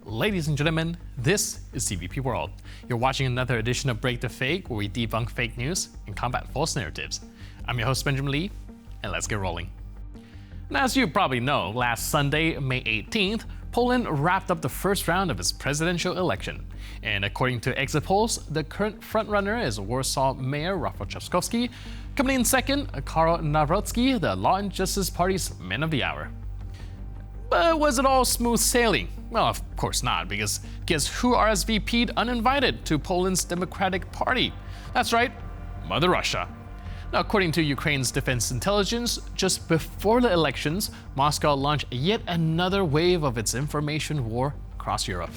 Ladies and gentlemen, this is CVP World. You're watching another edition of Break the Fake, where we debunk fake news and combat false narratives. I'm your host, Benjamin Lee, and let's get rolling. Now, as you probably know, last Sunday, May 18th, Poland wrapped up the first round of its presidential election. And according to exit polls, the current frontrunner is Warsaw Mayor Rafał Trzaskowski. Coming in second, Karol Nawrocki, the Law and Justice Party's Man of the Hour. But was it all smooth sailing? Well, of course not, because guess who RSVP'd uninvited to Poland's Democratic Party? That's right, Mother Russia. Now, according to Ukraine's defense intelligence, just before the elections, Moscow launched yet another wave of its information war across Europe.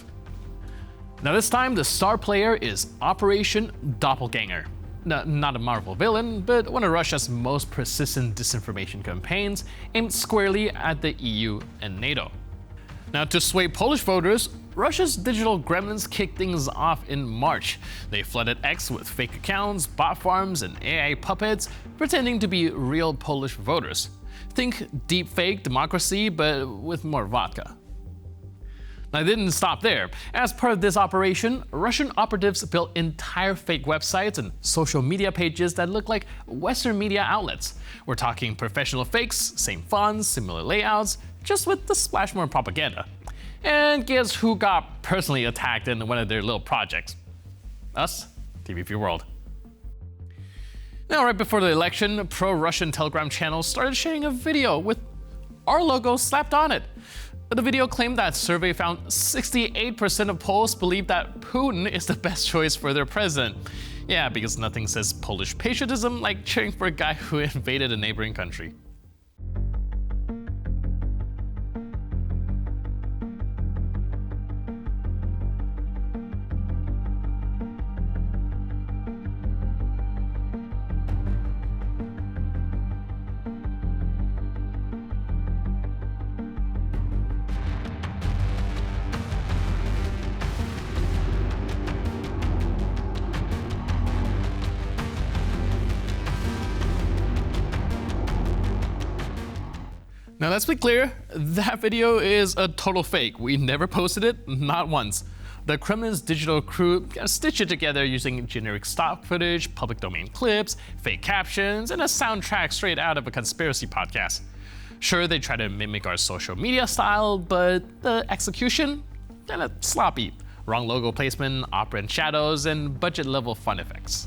Now, this time, the star player is Operation Doppelganger. Now, not a Marvel villain, but one of Russia's most persistent disinformation campaigns aimed squarely at the EU and NATO. Now, to sway Polish voters, Russia's digital gremlins kicked things off in March. They flooded X with fake accounts, bot farms, and AI puppets, pretending to be real Polish voters. Think deepfake democracy, but with more vodka. Now, it didn't stop there. As part of this operation, Russian operatives built entire fake websites and social media pages that look like Western media outlets. We're talking professional fakes, same fonts, similar layouts, just with a splash more propaganda. And guess who got personally attacked in one of their little projects? Us, TVP World. Now, right before the election, pro-Russian Telegram channels started sharing a video with our logo slapped on it. The video claimed that survey found 68% of Poles believe that Putin is the best choice for their president. Yeah, because nothing says Polish patriotism like cheering for a guy who invaded a neighboring country. Now, let's be clear, that video is a total fake. We never posted it, not once. The Kremlin's digital crew stitched it together using generic stock footage, public domain clips, fake captions, and a soundtrack straight out of a conspiracy podcast. Sure, they try to mimic our social media style, but the execution, kinda sloppy. Wrong logo placement, operant shadows, and budget-level fun effects.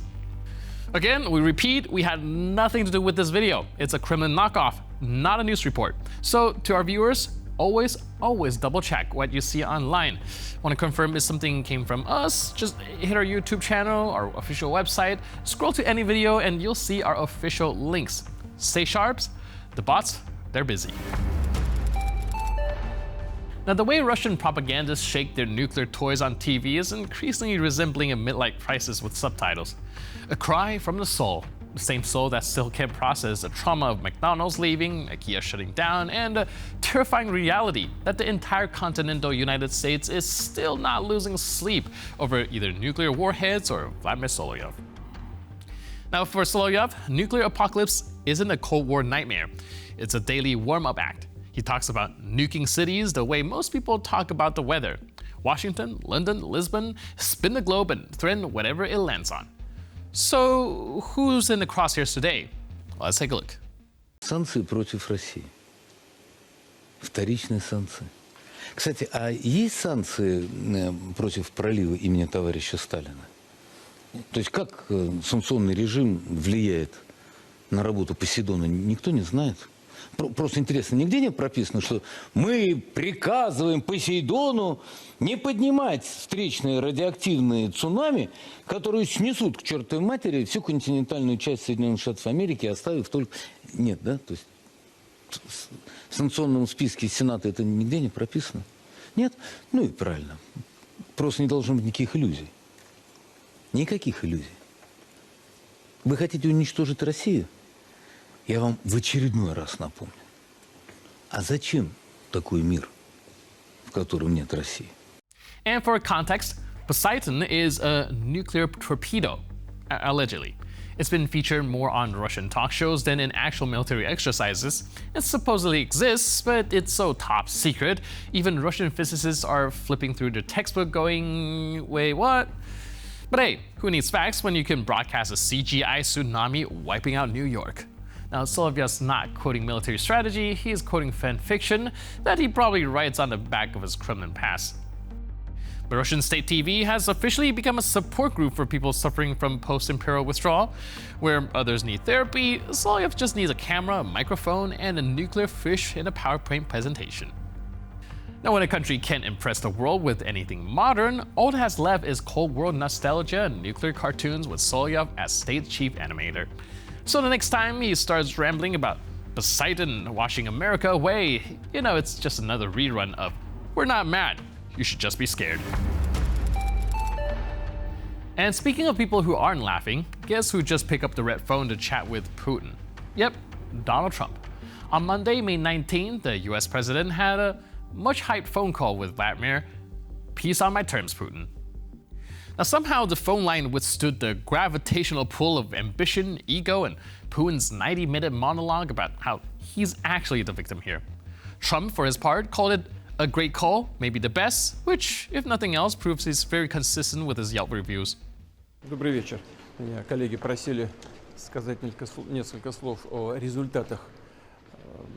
Again, we repeat, we had nothing to do with this video. It's a Kremlin knockoff, not a news report. So to our viewers, always double check what you see online. Want to confirm if something came from us? Just hit our YouTube channel, our official website, scroll to any video and you'll see our official links. Stay sharps, the bots, they're busy. Now, the way Russian propagandists shake their nuclear toys on TV is increasingly resembling a midlife crisis with subtitles. A cry from the soul, the same soul that still can't process the trauma of McDonald's leaving, IKEA shutting down, and a terrifying reality that the entire continental United States is still not losing sleep over either nuclear warheads or Vladimir Solovyov. Now, for Solovyov, nuclear apocalypse isn't a Cold War nightmare. It's a daily warm-up act. He talks about nuking cities the way most people talk about the weather. Washington, London, Lisbon, spin the globe and threaten whatever it lands on. So, who's in the crosshairs today? Well, let's take a look. Санкции против России. Вторичные санкции. Кстати, а есть санкции против пролива имени товарища Сталина? То есть как санкционный режим влияет на работу Посейдона, никто не знает. Просто интересно, нигде не прописано, что мы приказываем Посейдону не поднимать встречные радиоактивные цунами, которые снесут к чертовой матери всю континентальную часть Соединенных Штатов Америки, оставив только... Нет, да? То есть в санкционном списке Сената это нигде не прописано? Нет? Ну и правильно. Просто не должно быть никаких иллюзий. Никаких иллюзий. Вы хотите уничтожить Россию? Я вам в очередной раз напомню. А зачем такой мир, в котором нет России? And for context, Poseidon is a nuclear torpedo, allegedly. It's been featured more on Russian talk shows than in actual military exercises. It supposedly exists, but it's so top secret, even Russian physicists are flipping through their textbook going, wait, what? But hey, who needs facts when you can broadcast a CGI tsunami wiping out New York? Now, Solovyov's not quoting military strategy, he's quoting fan fiction that he probably writes on the back of his Kremlin pass. But Russian state TV has officially become a support group for people suffering from post-imperial withdrawal. Where others need therapy, Solovyov just needs a camera, a microphone, and a nuclear fish in a PowerPoint presentation. Now, when a country can't impress the world with anything modern, all it has left is Cold War nostalgia and nuclear cartoons with Solovyov as state chief animator. So the next time he starts rambling about Poseidon washing America away, it's just another rerun of "We're not mad, you should just be scared." And speaking of people who aren't laughing, guess who just picked up the red phone to chat with Putin? Yep, Donald Trump. On Monday, May 19th, the US president had a much hyped phone call with Vladimir. Peace on my terms, Putin. Now, somehow the phone line withstood the gravitational pull of ambition, ego, and Putin's 90-minute monologue about how he's actually the victim here. Trump, for his part, called it a great call, maybe the best, which, if nothing else, proves he's very consistent with his Yelp reviews. Добрый вечер. Меня коллеги просили сказать несколько слов о результатах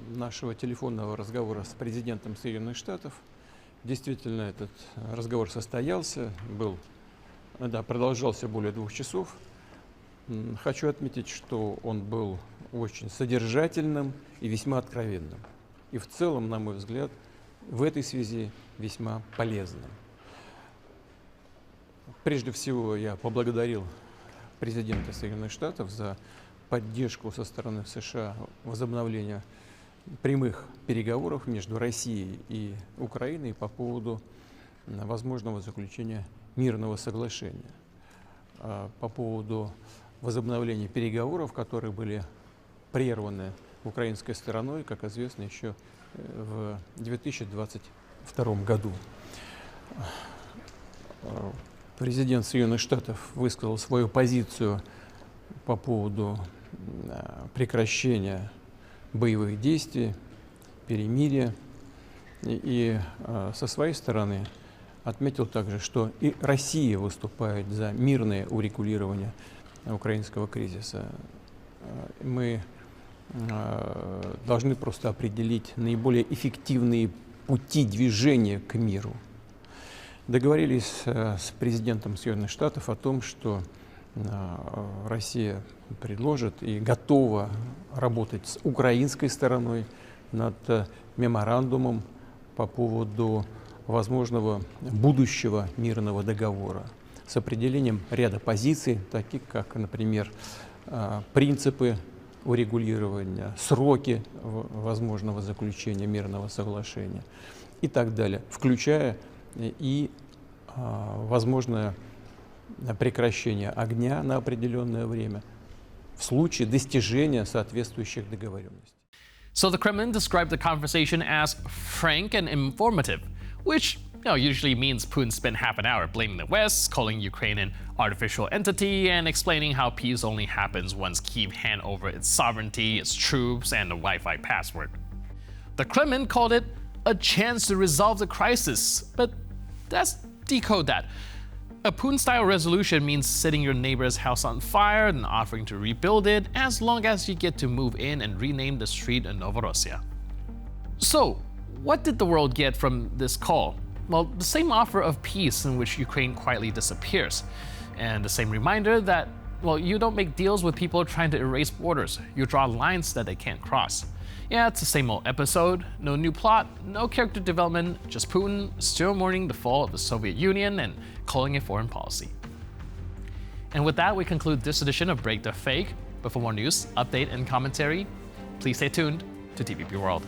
нашего телефонного разговора с президентом Соединенных Штатов. Действительно, этот разговор состоялся, продолжался более 2 часов. Хочу отметить, что он был очень содержательным и весьма откровенным. И в целом, на мой взгляд, в этой связи весьма полезным. Прежде всего, я поблагодарил президента Соединенных Штатов за поддержку со стороны США возобновления прямых переговоров между Россией и Украиной по поводу возможного заключения мирного соглашения. По поводу возобновления переговоров, которые были прерваны украинской стороной, как известно, еще в 2022 году. Президент Соединенных Штатов высказал свою позицию по поводу прекращения боевых действий, перемирия, и со своей стороны отметил также, что и Россия выступает за мирное урегулирование украинского кризиса. Мы должны просто определить наиболее эффективные пути движения к миру. Договорились с президентом Соединенных Штатов о том, что Россия предложит и готова работать с украинской стороной над меморандумом по поводу возможного будущего мирного договора с определением ряда позиций, таких как, например, принципы урегулирования, сроки возможного заключения мирного соглашения и так далее, включая и возможное прекращение огня на определенное время в случае достижения соответствующих договоренностей. So the Kremlin described the conversation as frank and informative, which usually means Putin spent half an hour blaming the West, calling Ukraine an artificial entity, and explaining how peace only happens once Kyiv hand over its sovereignty, its troops, and the Wi-Fi password. The Kremlin called it a chance to resolve the crisis, but let's decode that. A Putin-style resolution means setting your neighbor's house on fire and offering to rebuild it as long as you get to move in and rename the street in Novorossiya. So, what did the world get from this call? Well, the same offer of peace in which Ukraine quietly disappears, and the same reminder that, you don't make deals with people trying to erase borders, you draw lines that they can't cross. Yeah, it's the same old episode, no new plot, no character development, just Putin still mourning the fall of the Soviet Union and calling it foreign policy. And with that, we conclude this edition of Break the Fake. But for more news, update, and commentary, please stay tuned to TVP World.